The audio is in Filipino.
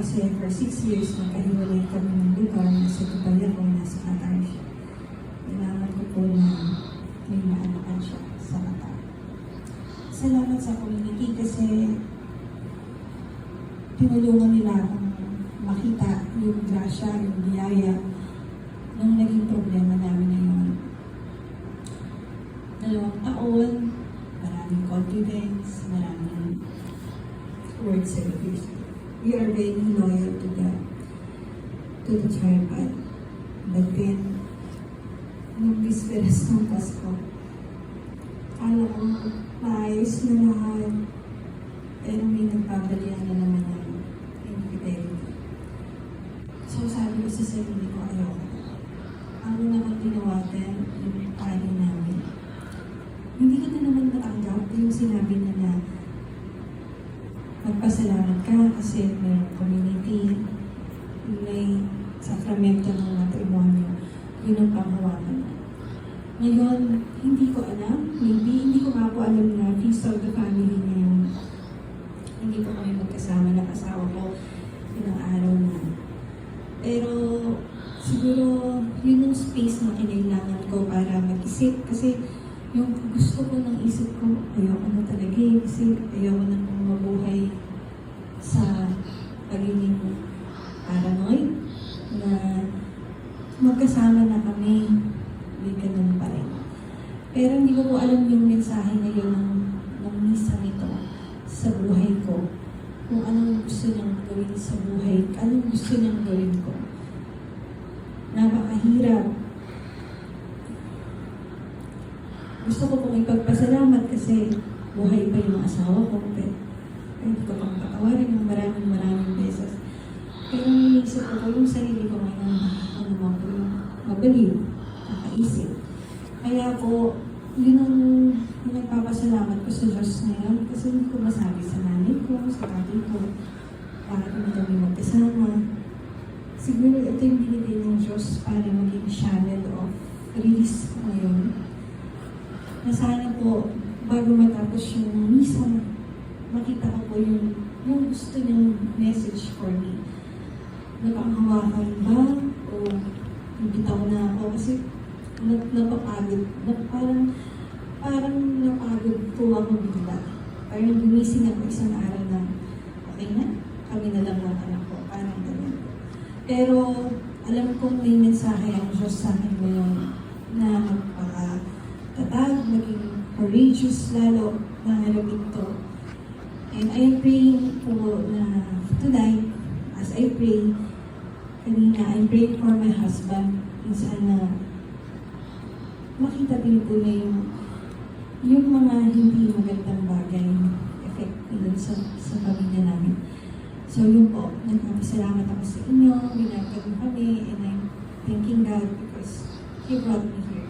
kasi for 6 years magkahiwalay kami ng lugar, nasa Dubai ako, nasa Qatar siya. Kailangan ko po na may maanakan siya sa Qatar. Salamat sa community kasi tinulungan nila akong makita yung grasya, yung biyaya nung naging problema namin ngayon. 2 taon, maraming confidence, maraming words and abuse. We are very loyal to the tribal. But then, nung bisperas ng Pasko, kala ko maayos na lahat, pero may nagpapalian na naman ng infidelity. So sabi ko sa sarili ko, ayoko. Ako naman tinawagan yung pari namin. Hindi ko na naman natanggap yung sinabi niya na magpasalamat ka kasi may community, may sakramento ng matrimonyo, yun ang panghawakan mo. Ngayon, hindi ko alam, maybe hindi ko nga po alam na feast of the family ngayon. Hindi ko kami magkasama na asawa ko ilang araw na. Pero siguro yun yung space na kinailangan ko para mag-isip kasi yung gusto ko ng isip ko, ayoko na talaga kasi ayoko na kong mabuhay sa pagiging paranoid na magkasama na kami, may ganun pa rin. Pero hindi ko po alam yung mensahe ngayon ng misa nito sa buhay ko. Kung anong gusto niyang gawin sa buhay, anong gusto niyang gawin ko. Napakahirap. Gusto ko pong ipagpasalamat kasi buhay pa yung asawa ko. Pwede ko pang patawarin ng maraming beses. Pero nilisip ko yung sarili ko ngayon, ano mo po yung mabaliw, nakaisip. Kaya po, yun ang nagpapasalamat ko sa Diyos ngayon kasi hindi ko masabi sa nanay ko, sa tatay ko, para kami magkasama. Siguro ito yung binigay ng Diyos para maging channel of release ko ngayon. Na sana po, bago matapos yung misa, makita ko po yung gusto niyang message for me. Napanghawakan ba? O bitaw na ako? Kasi napapagod. Parang napagod po ako bigla. Parang gumising ako isang araw na, okay na, kami na lang ng anak ko. Parang ganun. Pero alam kong may mensahe ang Diyos sa akin ngayon na magpakatatag, maging courageous lalo na harapin to. And I am praying po na tonight, as I pray, kanina, I'm praying for my husband. Sana makita din po niya yung mga hindi magandang bagay effect dun sa pamilya namin. So yun po, nagpapasalamat ako sa inyo, binagad mo kami, and I'm thanking God because He brought me here.